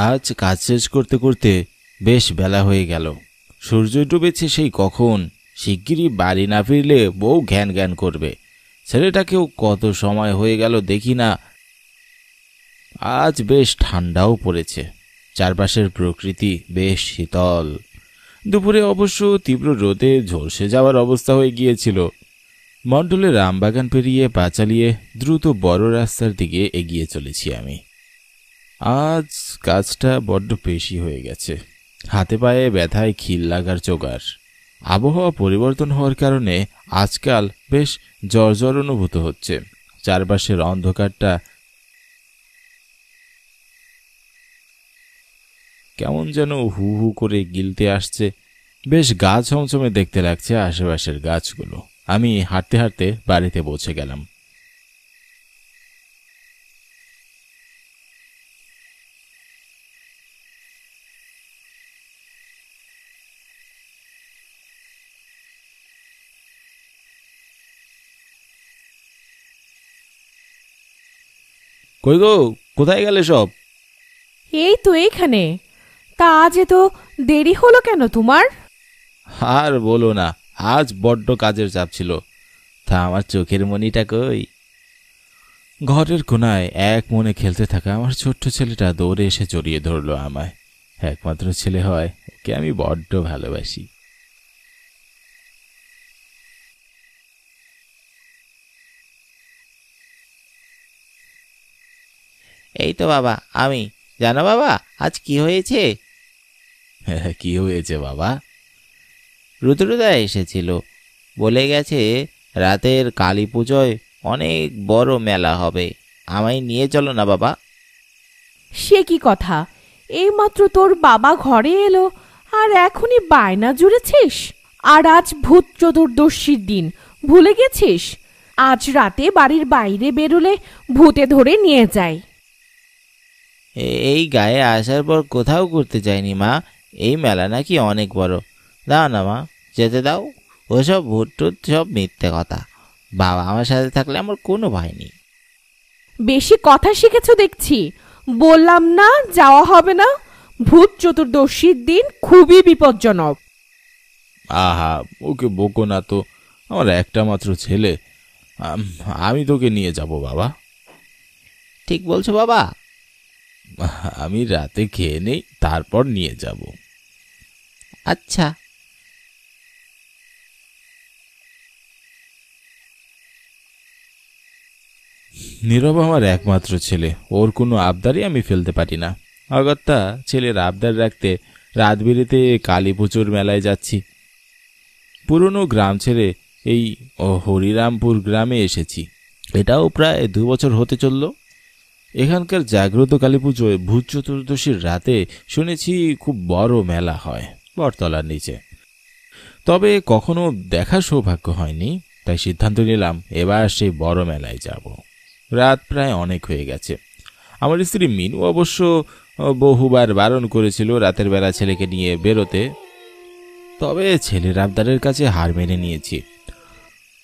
আজ কাজ শেষ করতে করতে বেশ বেলা হয়ে গেল। সূর্য ডুবেছে সেই কখন। শিগগিরই বাড়ি না ফিরলে বউ ঘ্যান ঘ্যান করবে। ছেলেটাকেও কত সময় হয়ে গেল দেখি না। আজ বেশ ঠান্ডাও পড়েছে, চারপাশের প্রকৃতি বেশ শীতল। দুপুরে অবশ্য তীব্র রোদে ঝলসে যাওয়ার অবস্থা হয়ে গিয়েছিল। মণ্ডলের আমবাগান পেরিয়ে পা চালিয়ে দ্রুত বড় রাস্তার দিকে এগিয়ে চলেছি আমি। আজ কাজটা বড্ড বেশি হয়ে গেছে, হাতে পায়ে ব্যথায় খিল লাগার জোগাড়। আবহাওয়া পরিবর্তন হওয়ার কারণে আজকাল বেশ জ্বর জ্বর অনুভূত হচ্ছে। চারপাশের অন্ধকারটা কেমন যেন হু হু করে গিলতে আসছে। বেশ গা ছমছমে দেখতে লাগছে আশেপাশের গাছগুলো। আমি হাঁটতে হাঁটতে বাড়িতে পৌঁছে গেলাম। কই গো, কোথায় গেলে সব? এই তো এইখানে। তা আজ এত দেরি হলো কেন তোমার? আর বলো না, আজ বড্ড কাজের চাপ ছিল। তা আমার চোখের মণিটা কই? ঘরের কোনায় এক মনে খেলতে থাকা আমার ছোট্ট ছেলেটা দৌড়ে এসে জড়িয়ে ধরলো আমায়। একমাত্র ছেলে হয়, ওকে আমি বড্ড ভালোবাসি। এই তো বাবা আমি। জানো বাবা আজ কি হয়েছে? কি হয়েছে বাবা? রুদ্রদা এসেছিল, বলে গেছে রাতের কালী পুজোয় অনেক বড় মেলা হবে, আমায় নিয়ে চলো না বাবা। সে কি কথা! এইমাত্র তোর বাবা ঘরে এলো আর এখনই বায়না জুড়েছিস? আর আজ ভূত চতুর্দশীর দিন, ভুলে গেছিস? আজ রাতে বাড়ির বাইরে বেরোলে ভূতে ধরে নিয়ে যায়। এই গায়ে আসার পর কোথাও ঘুরতে যায়নি মা। এই মেলা নাকি অনেক বড়। দাও না মা, যেতে দাও। ওসব ভূত টুত সব মিথ্যে কথা। বাবা আমার সাথে থাকলে আমার কোনো ভয় নেই। বেশি কথা শিখেছ দেখছি। বললাম না যাওয়া হবে না। ভূত চতুর্দশীর দিন খুবই বিপজ্জনক। আহা, ওকে বকো না তো, আমার একটা মাত্র ছেলে। আমি তোকে নিয়ে যাব বাবা। ঠিক বলছো বাবা? আমি রাতে খেয়ে নেই, তারপর নিয়ে যাব। আচ্ছা। নীরব আমার একমাত্র ছেলে, ওর কোনো আবদারই আমি ফেলতে পারি না। অগত্যা ছেলের আবদার রাখতে রাত বিরেতে কালী পুজোর মেলায় যাচ্ছি। পুরনো গ্রাম ছেড়ে এই হরিরামপুর গ্রামে এসেছি। এটাও প্রায় 2 বছর হতে চলল। এখানকার জাগ্রত কালী পুজোয় ভূত চতুর্দশীর রাতে শুনেছি খুব বড় মেলা হয় বটতলার নিচে। তবে কখনো দেখার সৌভাগ্য হয়নি, তাই সিদ্ধান্ত নিলাম এবার সেই বড় মেলায় যাব। রাত প্রায় অনেক হয়ে গেছে। আমার স্ত্রী মিনু অবশ্য বহুবার বারণ করেছিল রাতের বেলা ছেলেকে নিয়ে বেরোতে, তবে ছেলের আবদারের কাছে হার মেনে নিয়েছি।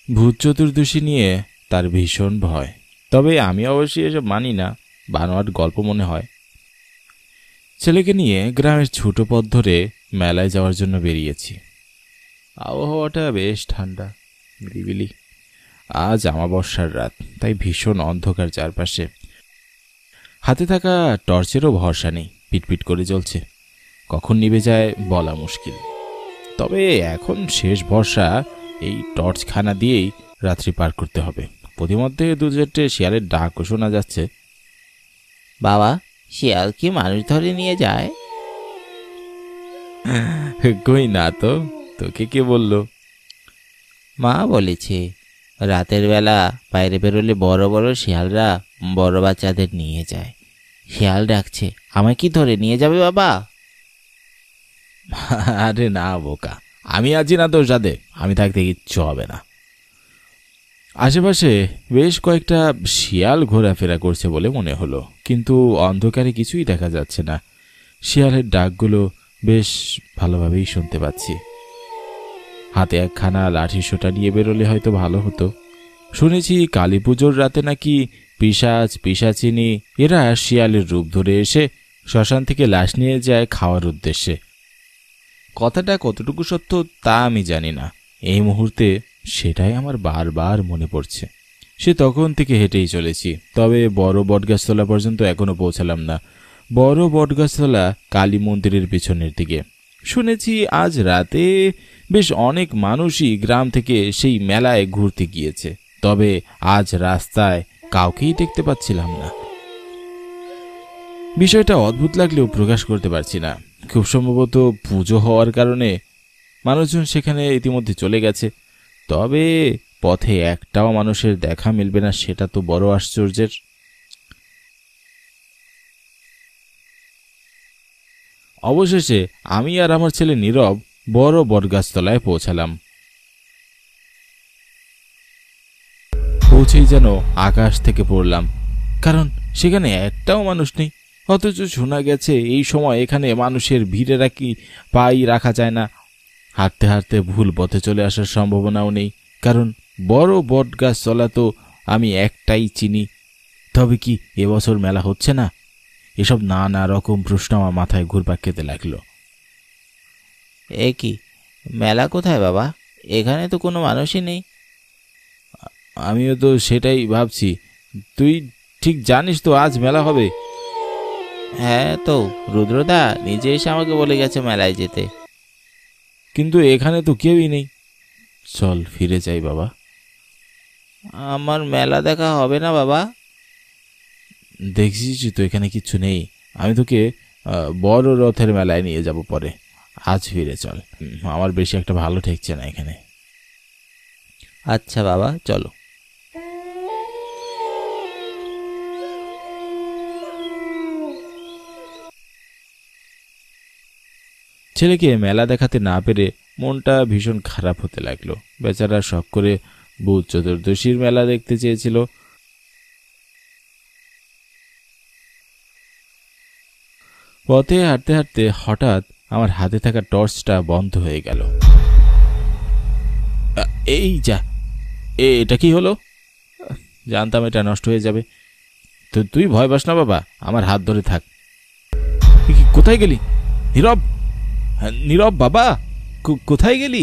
ভূত চতুর্দশী নিয়ে তার ভীষণ ভয়, তবে আমি অবশ্যই এসব মানি না, বানোয়াট গল্প মনে হয়। ছেলেকে নিয়ে গ্রামের ছোট পথ ধরে মেলায় যাওয়ার জন্য বেরিয়েছি। আবহাওয়াটা বেশ ঠান্ডা, নিরিবিলি। আজ অমাবস্যার রাত, তাই ভীষণ অন্ধকার চারপাশে। হাতে থাকা টর্চেরও ভরসা নেই, পিটপিট করে জ্বলছে। কখন নিভে যায় বলা মুশকিল। তবে এখন শেষ ভরসা এই টর্চখানা দিয়েই রাত্রি পার করতে হবে। প্রতিমধ্যে 2-4টে শিয়ালের ডাকও শোনা যাচ্ছে। বাবা, শিয়াল কি মানুষ ধরে নিয়ে যায়? কই না তো, তোকে কে বলল? মা বলেছে রাতের বেলা বাইরে বেরোলে বড় বড় শিয়ালরা বড় বাচ্চাদের নিয়ে যায়। শিয়াল ডাকছে, আমায় কি ধরে নিয়ে যাবে বাবা? আরে না বোকা, আমি আছি না তোর সাথে, আমি থাকতে কিচ্ছু হবে না। আশেপাশে বেশ কয়েকটা শিয়াল ঘোরাফেরা করছে বলে মনে হলো, কিন্তু অন্ধকারে কিছুই দেখা যাচ্ছে না। শিয়ালের ডাকগুলো বেশ ভালোভাবেই শুনতে পাচ্ছি। হাতে একখানা লাঠি সোটা নিয়ে বেরোলে হয়তো ভালো হতো। শুনেছি কালী পুজোর রাতে নাকি পিশাচ পিশাচিনী এরা শিয়ালের রূপ ধরে এসে শ্মশান থেকে লাশ নিয়ে যায় খাওয়ার উদ্দেশ্যে। কথাটা কতটুকু সত্য তা আমি জানি না, এই মুহূর্তে সেটাই আমার বারবার মনে পড়ছে। সে তখন থেকে হেঁটেই চলেছি, তবে বড় বটগাছতলা পর্যন্ত এখনো পৌঁছালাম না। বড় বটগাছতলা কালী মন্দিরের পিছনের দিকে। শুনেছি আজ রাতে বেশ অনেক মানুষই গ্রাম থেকে সেই মেলায় ঘুরতে গিয়েছে, তবে আজ রাস্তায় কাউকেই দেখতে পাচ্ছিলাম না। বিষয়টা অদ্ভুত লাগলেও প্রকাশ করতে পারছি না। খুব সম্ভবত পুজো হওয়ার কারণে মানুষজন সেখানে ইতিমধ্যে চলে গেছে, তবে পথে একটাও মানুষের দেখা মিলবে না, সেটা তো বড় আশ্চর্যের। অবশেষে আমি আর আমার ছেলে নীরব বড় বটগাছতলায় পৌঁছালাম। পৌঁছেই যেন আকাশ থেকে পড়লাম, কারণ সেখানে একটাও মানুষ নেই। অথচ শোনা গেছে এই সময় এখানে মানুষের ভিড়ে পাই রাখা যায় না। হাঁটতে হাঁটতে ভুল পথে চলে আসার সম্ভাবনাও নেই, কারণ বড় বটগাছতলা তো আমি একটাই চিনি। তবে কি এবছর মেলা হচ্ছে না? এসব নানা রকম প্রশ্ন আমার মাথায় ঘুরপাক খেতে লাগলো। এ কি, মেলা কোথায় বাবা? এখানে তো কোনো মানুষই নেই। আমিও তো সেটাই ভাবছি। তুই ঠিক জানিস তো আজ মেলা হবে? হ্যাঁ তো, রুদ্রদা নিজে এসে আমাকে বলে গেছে মেলায় যেতে। কিন্তু এখানে তো কেউই নেই। চল ফিরে যাই বাবা। আমার মেলা দেখা হবে না বাবা? দেখছিস তো এখানে কিচ্ছু নেই। আমি তোকে বড় রথের মেলায় নিয়ে যাব পরে। আজ ফিরে চল, আমার বেশি একটা ভালো ঠেকছে না এখানে। আচ্ছা বাবা, চলো। ছেলেকে মেলা দেখাতে না পেরে মনটা ভীষণ খারাপ হতে লাগলো। বেচারা শখ করে ভূত চতুর্দশীর মেলা দেখতে চেয়েছিল। পথে হাঁটতে হাঁটতে হঠাৎ আমার হাতে থাকা টর্চটা বন্ধ হয়ে গেল। এই যা, এটা কি হলো? জানতাম এটা নষ্ট হয়ে যাবে। তো তুই ভয় পাস না বাবা, আমার হাত ধরে থাক। কোথায় গেলি নীরব? নীরব বাবা, কোথায় গেলি?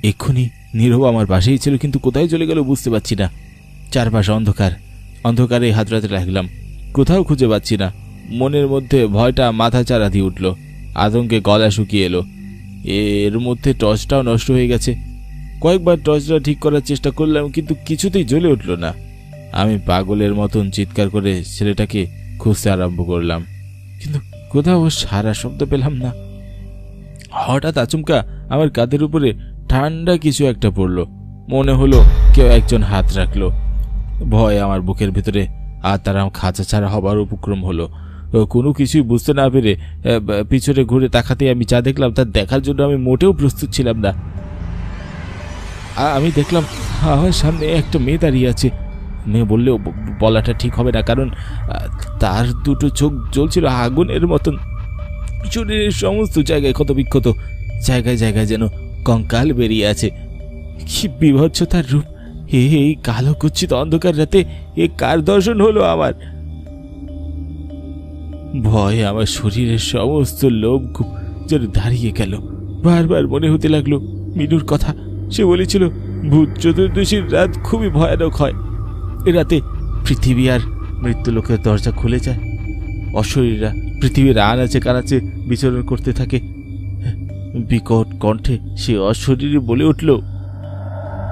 এক্ষুনি নীরব আমার পাশেই ছিল, কিন্তু কোথায় চলে গেল বুঝতে পারছি না। চারপাশে অন্ধকার, অন্ধকারে হাতড়াতে লাগলাম, কোথাও খুঁজে পাচ্ছি না। মনের মধ্যে ভয়টা মাথা চারা দিয়ে উঠল, আতঙ্কে গলা শুকিয়ে এলো। এর মধ্যে টর্চটাও নষ্ট হয়ে গেছে। কয়েকবার টর্চটা ঠিক করার চেষ্টা করলাম, কিন্তু কিছুতেই জ্বলে উঠল না। আমি পাগলের মতন চিৎকার করে ছেলেটাকে খুঁজতে আরম্ভ করলাম, কিন্তু কোথাও সারা শব্দ পেলাম না। হঠাৎ আচমকা আমার কাঁধের উপরে ঠান্ডা কিছু একটা পড়ল। মনে হলো কেউ একজন হাত রাখলো। ভয় আমার বুকের ভিতরে আত্মারাম খাঁচা ছাড়া হবার উপক্রম হলো। কোনো কিছুই বুঝতে না পেরে পিছনে ঘুরে তাকাতে আমি যা দেখলাম তা দেখার জন্য আমি মোটেও প্রস্তুত ছিলাম না। আমি দেখলাম আমার সামনে একটা মেয়ে দাঁড়িয়ে আছে। মেয়ে বললেও বলাটা ঠিক হবে না, কারণ তার দুটো চোখ জ্বলছিল আগুনের মতন। শরীরের সমস্ত জায়গায় ক্ষত বিক্ষত, জায়গায় জায়গায় যেন কঙ্কাল বেরিয়ে আছে। কি বিভৎস তার রূপ! এই কালো কুচ্ছিত অন্ধকার রাতে এ কার দর্শন হলো আমার? ভয়ে আমার শরীরের সমস্ত লোভ খুব যেন দাঁড়িয়ে গেল। বারবার মনে হতে লাগলো মিনুর কথা। সে বলেছিল ভূত চতুর্দশীর রাত খুবই ভয়ানক হয়। এ রাতে পৃথিবী আর মৃত্যুলোকের দরজা খুলে যায়। অশরীররা পৃথিবীর আনাচে কানাচে বিচরণ করতে থাকে। বিকট কণ্ঠে সে অশরীরী বলে উঠল,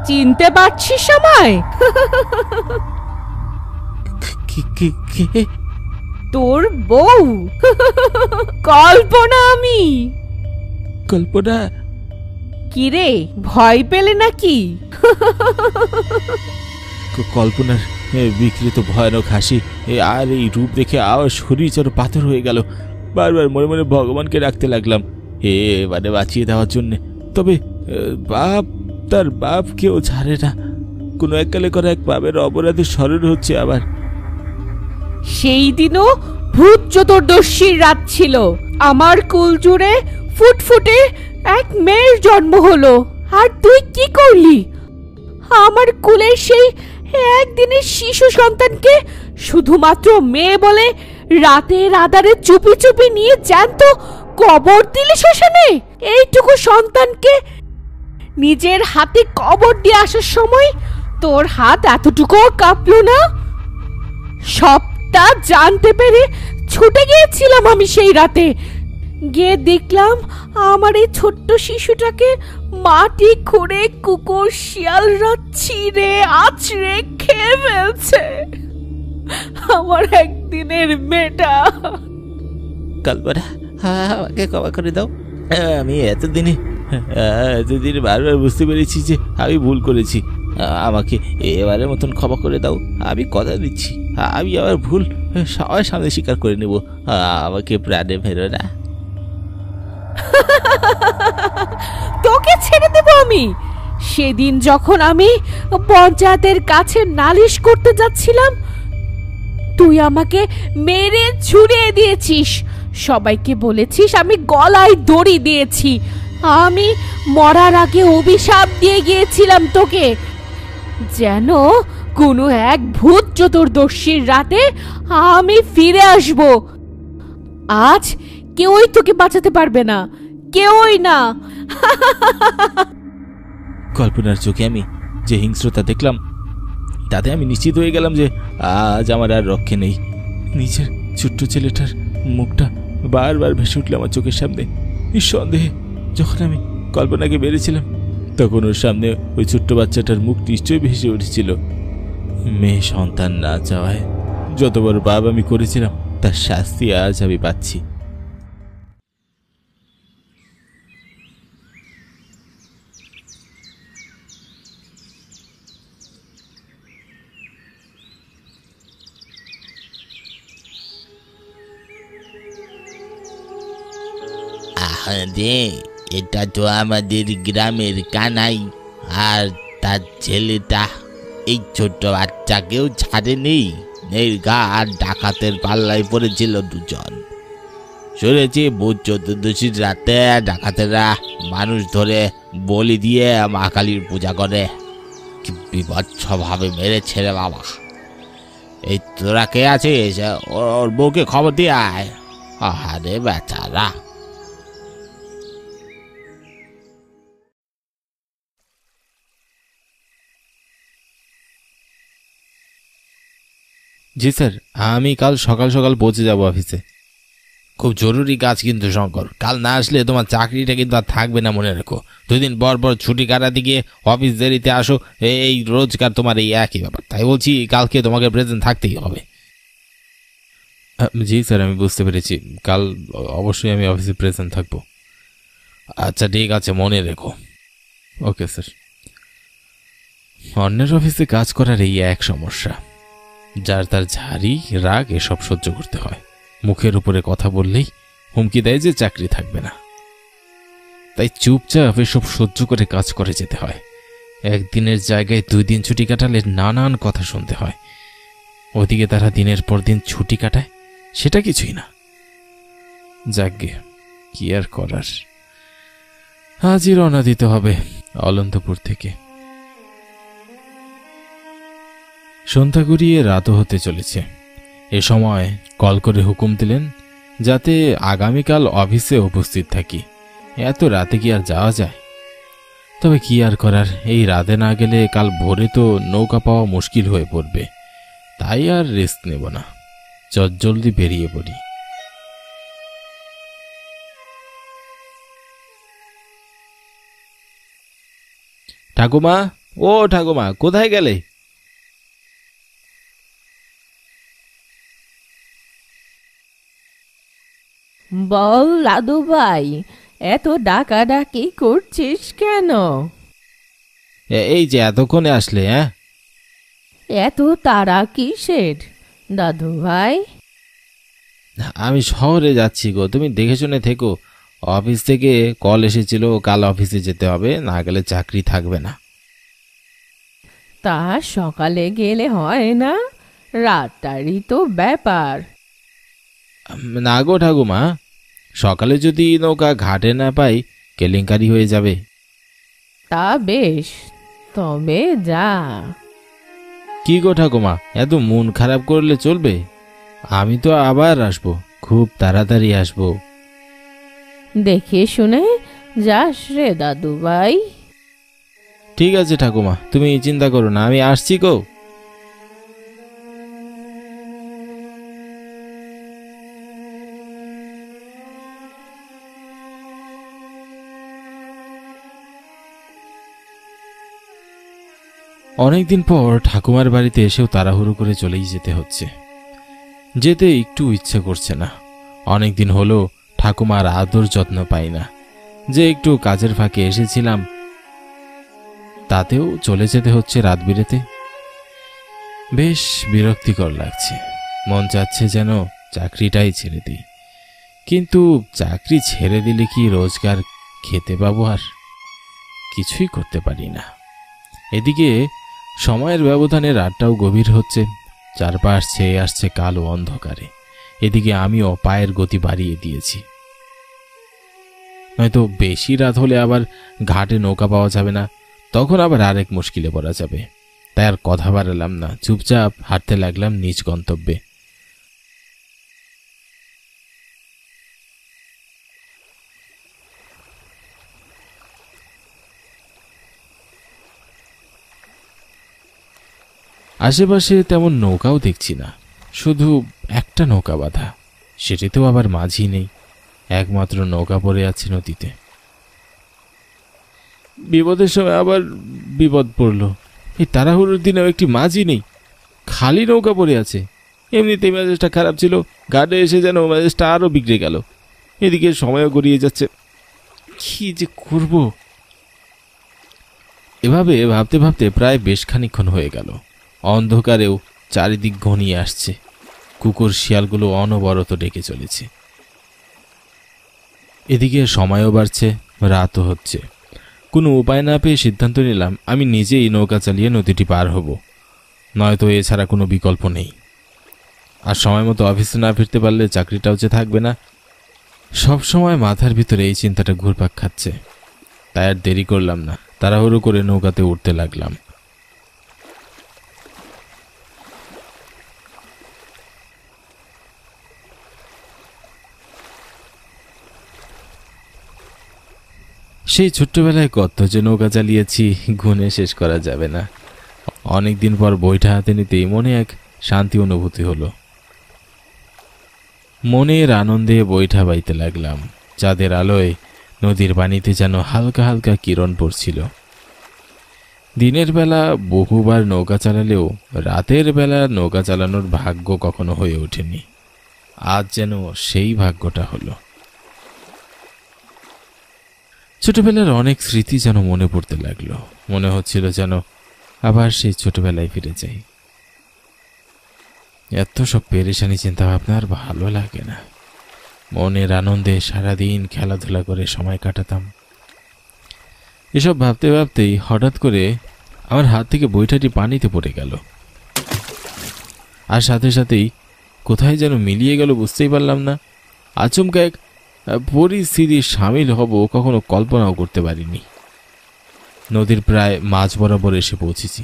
চিনতে পারছিস আমায়? কে? তোর বউ কল্পনা। আমি কল্পনা? কিরে, ভয় পেলে নাকি? কল্পনার বিকৃত ভয়ানক হাসি আর এই রূপ দেখে আমার শরীর যেন পাথর হয়ে গেল। বারবার মনে মনে ভগবানকে ডাকতে লাগলাম এবারে বাঁচিয়ে দেওয়ার জন্যে। তবে বাপ তার বাপ কেউ ছাড়ে না। কোনো এককালে করা এক পাপের অপরাধের স্মরণ হচ্ছে আবার। সেই দিনও ভূত চতুর্দশীর রাত ছিল। আমার কুল জুড়ে ফুটফুটে এক মেয়ের জন্ম হলো। আর তুই কি করলি? আমার কুলের সেই একদিনের শিশু সন্তানকে শুধুমাত্র মেয়ে বলে রাতের আধারে চুপি চুপি নিয়ে জ্যান্ত কবর দিলি শ্মশানে। এইটুকু সন্তানকে নিজের হাতে কবর দিয়ে আসার সময় তোর হাত এতটুকুও কাঁপলো না? সবটা জানতে পেরে ছুটে গিয়েছিলাম আমি সেই রাতে। গিয়ে দেখলাম আমার এই ছোট্ট শিশুটাকে মাটি খুঁড়ে কুকুর শিয়ালরা ছিঁড়ে আছড়ে খেয়ে ফেলছে। আমার একদিনের মেয়েটা। কল্পনা, আমাকে ক্ষমা করে দাও। আমি এতদিনে বারবার বুঝতে পেরেছি যে আমি ভুল করেছি। আমাকে এবারের মতন ক্ষমা করে দাও। আমি কথা দিচ্ছি, আমি আমার ভুল সবার সামনে স্বীকার করে নেব। আমাকে প্রাণে ফেরো না। তোকে ছেড়ে দেব আমি? সেদিন যখন আমি পঞ্চায়েতের কাছে নালিশ করতে যাচ্ছিলাম, তুই আমাকে মেরে ছুড়িয়ে দিয়েছিস। সবাইকে বলেছিস আমি গলায় দড়ি দিয়েছি। আমি মরার আগে অভিশাপ দিয়ে গিয়েছিলাম তোকে, যেন কোনো এক ভূত চতুর্দশীর রাতে আমি ফিরে আসব। আজ কেউই তোকে বাঁচাতে পারবে না, কেউই না। কল্পনার চোখে আমি যে হিংস্রতা দেখলাম, তাতে আমি নিশ্চিত হয়ে গেলাম যে আজ আমার আর রক্ষে নেই। নিজের ছোট্ট ছেলেটার মুখটা বারবার ভেসে উঠল আমার চোখের সামনে। নিঃসন্দেহে যখন আমি কল্পনাকে মেরেছিলাম, তখন ওর সামনে ওই ছোট্ট বাচ্চাটার মুখ নিশ্চয়ই ভেসে উঠেছিল। মেয়ে সন্তান না চাওয়ায় যত বড় পাপ আমি করেছিলাম, তার শাস্তি আজ আমি পাচ্ছি। আরে, এটা তো আমাদের গ্রামের কানাই, আর তার ছেলেটা এই ছোট্ট বাচ্চাকেও ছাড়েনি। নির্ঘাত ডাকাতের পাল্লায় পড়েছিল দুজন। শুনেছি ভূত চতুর্দশীর রাতে ডাকাতেরা মানুষ ধরে বলি দিয়ে মা কালীর পূজা করে। কি বিভৎসভাবে মেরেছে রে বাবা। এই তোরা কে আছিস? ওর বউকে খবর দিয়ে আয়। আরে বেচারা। জি স্যার, আমি কাল সকাল সকাল পৌঁছে যাব অফিসে। খুব জরুরি কাজ কিন্তু শঙ্কর, কাল না আসলে তোমার চাকরিটা কিন্তু আর থাকবে না, মনে রেখো। 2 দিন পর পর ছুটি কাটাতে গিয়ে অফিস দেরিতে আসো, এই রোজকার তোমার এই একই ব্যাপার। তাই বলছি কালকে তোমাকে প্রেজেন্ট থাকতেই হবে। জি স্যার, আমি বুঝতে পেরেছি। কাল অবশ্যই আমি অফিসে প্রেজেন্ট থাকবো। আচ্ছা ঠিক আছে, মনে রেখো। Okay sir. অন্যের অফিসে কাজ করার এই এক সমস্যা, যার তার ঝাড়ি রাগ এসব সহ্য করতে হয়। মুখের উপরে কথা বললেই হুমকি দেয় যে চাকরি থাকবে না। তাই চুপচাপ এসব সহ্য করে কাজ করে যেতে হয়। একদিনের জায়গায় 2 দিন ছুটি কাটালে নানান কথা শুনতে হয়। ওদিকে তারা দিনের পর দিন ছুটি কাটায়, সেটা কিছুই না। যাকগে, কি আর করার। আজই রওনা দিতে হবে অলন্তপুর থেকে। সন্ধ্যা গড়িয়ে রাতও হতে চলেছে। এ সময় কল করে হুকুম দিলেন যাতে আগামীকাল অফিসে উপস্থিত থাকি। এত রাতে কি আর যাওয়া যায়? তবে কি আর করার, এই রাতে না গেলে কাল ভোরে তো নৌকা পাওয়া মুশকিল হয়ে পড়বে। তাই আর রেস্ট নেব না, চটজলদি বেরিয়ে পড়ি। ঠাকুমা, ও ঠাকুমা, কোথায় গেলে? বল লাদু ভাই, এত ডাকাডাকি করছিস কেন? এই যে এতক্ষণে আসলে। হ্যাঁ, এত তাড়া কিসের দাদু ভাই? আমি শহরে যাচ্ছি গো, তুমি দেখে শুনে থেকো। অফিস থেকে কল এসেছিল, কাল অফিসে যেতে হবে, না গেলে চাকরি থাকবে না। তা সকালে গেলে হয় না? রাতটারই তো ব্যাপার। না গো ঠাকুমা, সকালে যদি নৌকা ঘাটে না পাই কেলেঙ্কারি হয়ে যাবে। তা বেশ, তবে যা। কি গো ঠাকুমা, এত মন খারাপ করলে চলবে? আমি তো আবার আসবো, খুব তাড়াতাড়ি আসবো। দেখে শুনে যাস রে দাদু ভাই। ঠিক আছে ঠাকুমা, তুমি চিন্তা করো না, আমি আসছি গো। অনেকদিন পর ঠাকুমার বাড়িতে এসেও তাড়াহুড়ো করে চলেই যেতে হচ্ছে। যেতে একটু ইচ্ছে করছে না। অনেকদিন হলো ঠাকুমার আদর যত্ন পাই না। যে একটু কাজের ফাঁকে এসেছিলাম, তাতেও চলে যেতে হচ্ছে রাত বিরেতে। বেশ বিরক্তিকর লাগছে। মন চাচ্ছে যেন চাকরিটাই ছেড়ে দিই, কিন্তু চাকরি ছেড়ে দিলে কি রোজগার খেতে পাবো? আর কিছুই করতে পারি না। এদিকে সময়ের ব্যবধানে রাতটাও গভীর হচ্ছে, চারপাশ ছেয়ে আসছে কালো অন্ধকারে। এদিকে আমিও পায়ের গতি বাড়িয়ে দিয়েছি। নয়তো বেশি রাত হলে আবার ঘাটে নৌকা পাওয়া যাবে না, তখন আবার আরেক মুশকিলে পড়া যাবে। তাই আর কথা বাড়ালাম না, চুপচাপ হাঁটতে লাগলাম নিজ গন্তব্যে। আশেপাশে তেমন নৌকাও দেখছি না, শুধু একটা নৌকা বাঁধা, সেটিতেও আবার মাঝি নেই। একমাত্র নৌকা পড়ে আছে নদীতে। বিপদের সময় আবার বিপদ পড়ল। এই তাড়াহুড়োর দিনেও একটি মাঝি নেই, খালি নৌকা পড়ে আছে। এমনিতেই মেজাজটা খারাপ ছিল, ঘাটে এসে যেন মেজাজটা আরও বিগড়ে গেল। এদিকে সময়ও গড়িয়ে যাচ্ছে, কি যে করব। এভাবে ভাবতে ভাবতে প্রায় বেশ খানিকক্ষণ হয়ে গেল। অন্ধকারেও চারিদিক ঘনিয়ে আসছে। কুকুর শিয়ালগুলো অনবরত ডেকে চলেছে। এদিকে সময়ও বাড়ছে, রাতও হচ্ছে। কোনো উপায় না পেয়ে সিদ্ধান্ত নিলাম আমি নিজেই নৌকা চালিয়ে নদীটি পার হব, নয়তো এছাড়া কোনো বিকল্প নেই। আর সময় মতো অফিসে না ফিরতে পারলে চাকরিটাও যে থাকবে না। সব সময় মাথার ভিতরে এই চিন্তাটা ঘুরপাক খাচ্ছে। তাই আর দেরি করলাম না, তাড়াহুড়ো করে নৌকাতে উঠতে লাগলাম। সেই ছোট্টবেলায় কত যে নৌকা চালিয়েছি, গুণে শেষ করা যাবে না। অনেকদিন পর বইটা হাতে নিতেই মনে এক শান্তি অনুভূতি হলো। মনের আনন্দে বইটা বাইতে লাগলাম। চাঁদের আলোয় নদীর পানিতে যেন হালকা হালকা কিরণ পড়ছিল। দিনের বেলা বহুবার নৌকা চালালেও রাতের বেলা নৌকা চালানোর ভাগ্য কখনো হয়ে ওঠেনি। আজ যেন সেই ভাগ্যটা হলো। ছোটবেলার অনেক স্মৃতি যেন মনে পড়তে লাগলো। মনে হচ্ছিল যেন আবার সেই ছোটবেলায় ফিরে যাই। এত সব পেরেশানি চিন্তা ভাবনা আর ভালো লাগে না। মনের আনন্দে সারাদিন খেলাধুলা করে সময় কাটাতাম। এসব ভাবতে ভাবতেই হঠাৎ করে আমার হাত থেকে বইটাটি পানিতে পড়ে গেল। আর সাথে সাথেই কোথায় যেন মিলিয়ে গেল, বুঝতেই পারলাম না। আচমকা এক পরিস্থিতির সামিল হব কখনো কল্পনাও করতে পারিনি। নদীর প্রায় মাঝ বরাবর এসে পৌঁছেছি।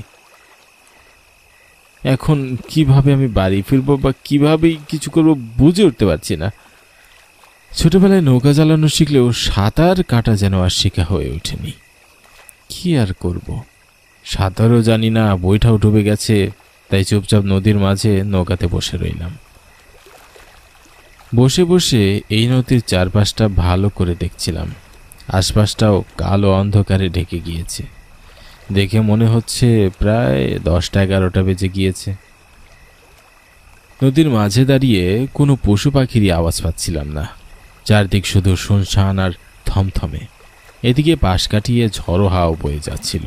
এখন কিভাবে আমি বাড়ি ফিরবো বা কিভাবে কিছু করবো বুঝে উঠতে পারছি না। ছোটবেলায় নৌকা চালানো শিখলেও সাঁতার কাটা যেন আর শেখা হয়ে ওঠেনি। কি আর করব, সাঁতারও জানি না, বইটাও ডুবে গেছে। তাই চুপচাপ নদীর মাঝে নৌকাতে বসে রইলাম। বসে বসে এই নদীর চারপাশটা ভালো করে দেখছিলাম। আশপাশটাও কালো অন্ধকারে ঢেকে গিয়েছে। দেখে মনে হচ্ছে প্রায় 10টা-11টা বেজে গিয়েছে। নদীর মাঝে দাঁড়িয়ে কোনো পশু পাখিরই আওয়াজ পাচ্ছিলাম না। চারদিক শুধু শুনশান আর থমথমে। এদিকে পাশ কাটিয়ে ঝড়ো হাওয়া বয়ে যাচ্ছিল।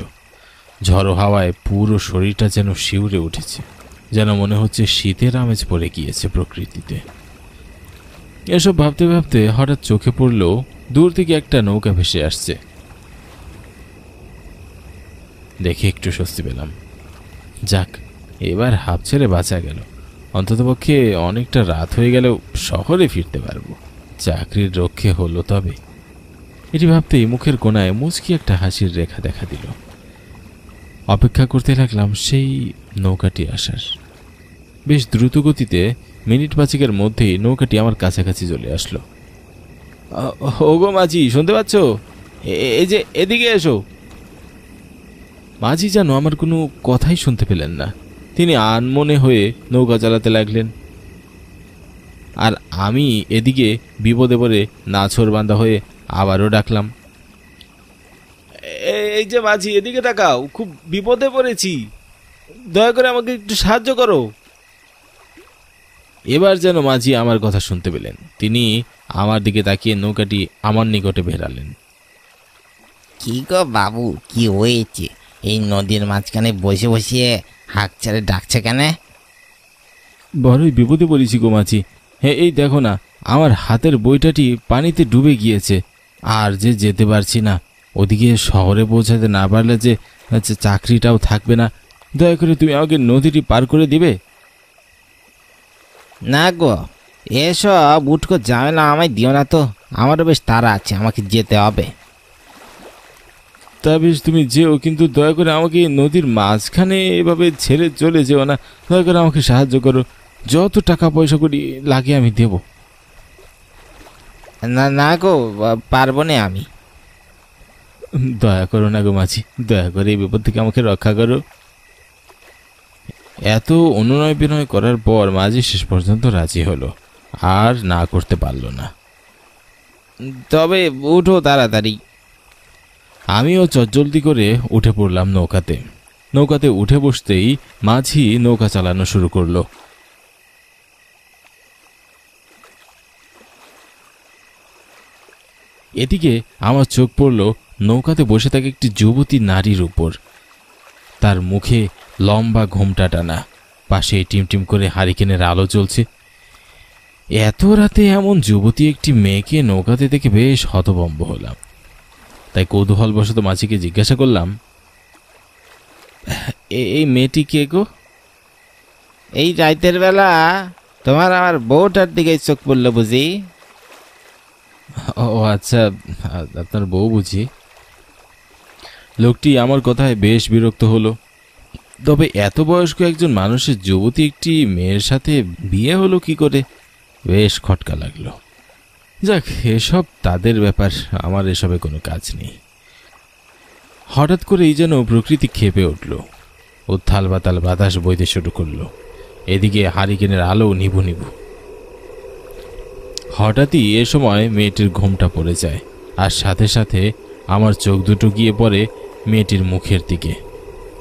ঝড়ো হাওয়ায় পুরো শরীরটা যেন শিউরে উঠেছে, যেন মনে হচ্ছে শীতের আমেজ পড়ে গিয়েছে প্রকৃতিতে। এসব ভাবতে ভাবতে হঠাৎ চোখে পড়ল দূর থেকে একটা নৌকা ভেসে আসছে। দেখে একটু স্বস্তি পেলাম। যাক, এবার হাঁপ ছেড়ে বাঁচা গেল। অন্ততপক্ষে অনেকটা রাত হয়ে গেলেও শহরে ফিরতে পারবো। চাকরির রক্ষে হলো তবে। এটি ভাবতেই মুখের কোণায় মুচকি একটা হাসির রেখা দেখা দিল। অপেক্ষা করতে লাগলাম সেই নৌকাটি আসার। বেশ দ্রুত গতিতে মিনিট পাঁচেকের মধ্যেই নৌকাটি আমার কাছাকাছি চলে আসলো। ওগো মাঝি, শুনতে পাচ্ছ? এই যে এদিকে এসো। মাঝি যেন আমার কোনো কথাই শুনতে পেলেন না। তিনি আনমনে হয়ে নৌকা চালাতে লাগলেন, আর আমি এদিকে বিপদে পড়ে নাছোড়বান্দা হয়ে আবারও ডাকলাম, এই যে মাঝি, এদিকে তাকাও, খুব বিপদে পড়েছি, দয়া করে আমাকে একটু সাহায্য করো। এবার যেন মাঝি আমার কথা শুনতে পেলেন। তিনি আমার দিকে তাকিয়ে নৌকাটি আমার নিকটে ভেড়ালেন। কি গো বাবু, কি হয়েছে? এই নদীর মাঝখানে বসে বসে হাঁক ছেড়ে ডাকছে কেন? বড়ই বিপদে পড়েছি গো মাঝি। হ্যাঁ, এই দেখো না, আমার হাতের বইটাটি পানিতে ডুবে গিয়েছে, আর যে যেতে পারছি না। ওদিকে শহরে পৌঁছাতে না পারলে যে চাকরিটাও থাকবে না। দয়া করে তুমি আমাকে নদীটি পার করে দিবে? না গো, এসব উঠকো ঝামেলা আমায় দিও না তো, আমারও বেশ তাড়া আছে, আমাকে যেতে হবে। তা বেশ, তুমি যেও, কিন্তু দয়া করে আমাকে নদীর মাঝখানে এভাবে ছেড়ে চলে যেও না। দয়া করে আমাকে সাহায্য করো, যত টাকা পয়সা করি লাগে আমি দেব। না না গো, পারবো না আমি। দয়া করো না গো মাঝি, দয়া করে এই বিপদ থেকে আমাকে রক্ষা করো। এত অনুনয় বিনয় করার পর মাঝি শেষ পর্যন্ত রাজি হলো, আর না করতে পারল না। তবে উঠো তাড়াতাড়ি। আমিও চটজলদি করে উঠে পড়লাম নৌকাতে। নৌকাতে উঠে বসতেই মাঝি নৌকা চালানো শুরু করলো। এদিকে আমার চোখ পড়ল নৌকাতে বসে থাকে একটি যুবতী নারীর উপর। তার মুখে লম্বা ঘোমটা টানা, পাশে টিমটিম করে হারিকেনের আলো জ্বলছে। এত রাতে এমন যুবতী একটি মেয়েকে নৌকাতে দেখে বেশ হতভম্ব হলাম। তাই কৌতূহলবশত মাঝিকে জিজ্ঞাসা করলাম, এই মেয়েটি কে গো? এই রাতের বেলা তোমার আমার বউটার দিকে চোখ পড়লো বুঝি? ও আচ্ছা, আপনার বউ বুঝি। লোকটি আমার কথায় বেশ বিরক্ত হলো। তবে এত বয়স্ক একজন মানুষের যুবতী একটি মেয়ের সাথে বিয়ে হলো কি করে? বেশ খটকা লাগলো। যাক, এসব তাদের ব্যাপার, আমার এসবে কোনো কাজ নেই। হঠাৎ করেই যেন প্রকৃতি ক্ষেপে উঠল, উত্থাল বাতাল বাতাস বইতে শুরু করলো। এদিকে হারিকেনের আলো নিভু নিভু। হঠাৎই এ সময় মেয়েটির ঘোমটা পড়ে যায়, আর সাথে সাথে আমার চোখ দুটো গিয়ে পড়ে মেয়েটির মুখের দিকে।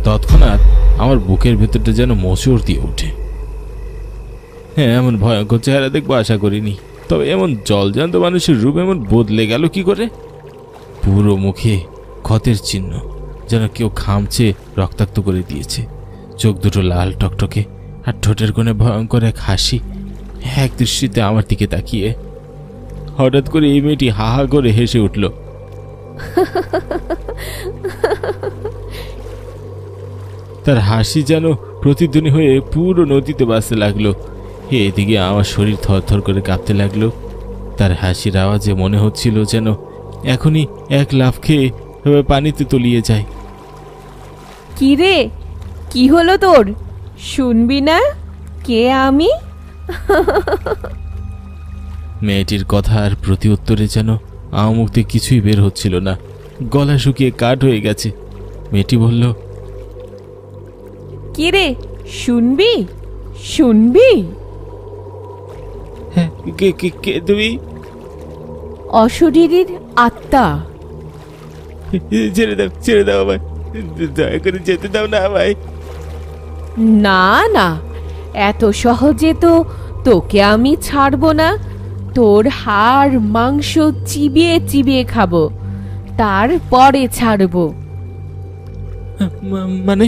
তৎক্ষণাৎ আমার বুকের ভেতরটা যেন মোচড় দিয়ে ওঠে। হ্যাঁ, এমন ভয়ঙ্কর চেহারা দেখবো আশা করিনি। তবে এমন জলজান্ত মানুষের রূপ এমন বদলে গেল কি করে? পুরো মুখে ক্ষতের চিহ্ন, যেন কেউ খামচে রক্তাক্ত করে দিয়েছে। চোখ দুটো লাল টকটকে, আর ঠোঁটের কোণে ভয়ঙ্কর এক হাসি। এক দৃষ্টিতে আমার দিকে তাকিয়ে হঠাৎ করে এই মেয়েটি হা হা করে হেসে উঠল। তার হাসি যেন প্রতিধ্বনি হয়ে পুরো নদীতে বাজতে লাগলো। এদিকে আমার শরীর থরথর করে কাঁপতে লাগলো। তার হাসির আওয়াজে মনে হচ্ছিল যেন এখনই এক লাফ খেয়ে পানিতে তলিয়ে যায়। কি রে, কি হলো তোর? শুনবি না কে আমি? মেয়েটির কথা আর প্রতি উত্তরে যেন আমার মুখ থেকে কিছুই বের হচ্ছিল না, গলা শুকিয়ে কাঠ হয়ে গেছে। মেয়েটি বলল, কি রে, শুনবি শুনবি? হ্যাঁ, কে কে কে তুমি? অশরীরীর আত্মা। ছেড়ে দাও, ছেড়ে দাও আমায়, দয়া করে যেতে দাও না আমায়। না না, এত সহজে তো তোকে আমি ছাড়বো না। তোর হাড় মাংস চিবিয়ে চিবিয়ে খাবো, তারপরে ছাড়বো। মানে?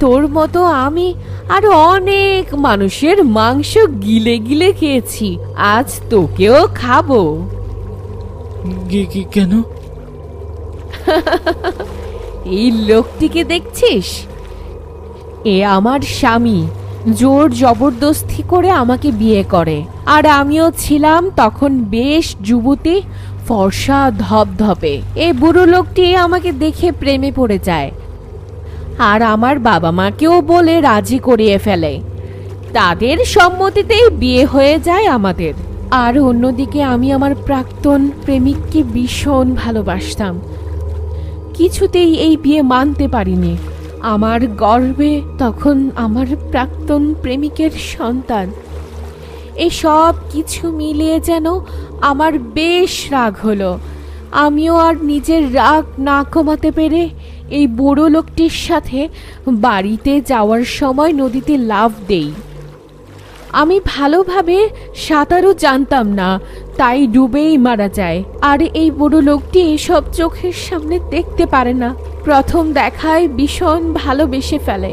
তোর মতো আমি আর অনেক মানুষের মাংস গিলে গিলে খেয়েছি, আজ তোকেও খাবো। কেন? এই লোকটিকে দেখছিস? এ আমার স্বামী, জোর জবরদস্তি করে আমাকে বিয়ে করে। আর আমিও ছিলাম তখন বেশ যুবতী, ফর্সা ধপধপে। এই বুড়ো লোকটি আমাকে দেখে প্রেমে পড়ে যায়, আর আমার বাবা মাকেও বলে রাজি করিয়ে ফেলে। তাদের সম্মতিতেই বিয়ে হয়ে যায় আমাদের। আর অন্যদিকে আমি আমার প্রাক্তন প্রেমিককে ভীষণ ভালোবাসতাম, কিছুতেই এই বিয়ে মানতে পারিনি। আমার গর্ভে তখন আমার প্রাক্তন প্রেমিকের সন্তান। এসব কিছু মিলিয়ে যেন আমার বেশ রাগ হলো। আমিও আর নিজের রাগ না কমাতে পেরে এই বুড়ো লোকটির সাথে বাড়িতে যাওয়ার সময় নদীতে লাফ দেই। আমি ভালোভাবে সাঁতারও জানতাম না, তাই ডুবেই মারা যায়। আর এই বুড়ো লোকটি এসব চোখের সামনে দেখতে পারে না। প্রথম দেখায় ভীষণ ভালোবেসে ফেলে,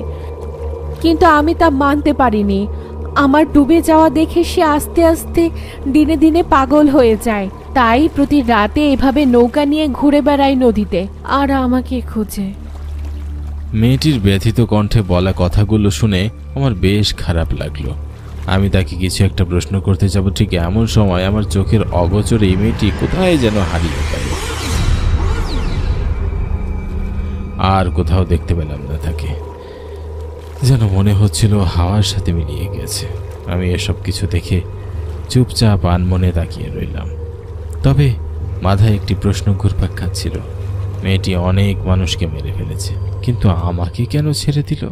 কিন্তু আমি তা মানতে পারিনি। আমার ডুবে যাওয়া দেখে সে আস্তে আস্তে দিনে দিনে পাগল হয়ে যায়। তাই প্রতি রাতে এভাবে নৌকা নিয়ে ঘুরে বেড়ায় নদীতে আর আমাকে খুঁজে। মেয়েটির ব্যথিত কণ্ঠে বলা কথাগুলো শুনে আমার বেশ খারাপ লাগলো। আমি তাকে কিছু একটা প্রশ্ন করতে যাব, ঠিক এমন সময় আমার চোখের অগোচরে এই মেয়েটি কোথায় যেন হারিয়ে গেল। আর কোথাও দেখতে পেলাম না তাকে, যেন মনে হচ্ছিল হাওয়ার সাথে মিলিয়ে গেছে। আমি এসব কিছু দেখে চুপচাপ আনমনে তাকিয়ে রইলাম। তবে মাথায় একটি প্রশ্ন ঘুরপাক খাচ্ছিল, মেয়েটি অনেক মানুষকে মেরে ফেলেছে, কিন্তু আমাকে কেন ছেড়ে দিল?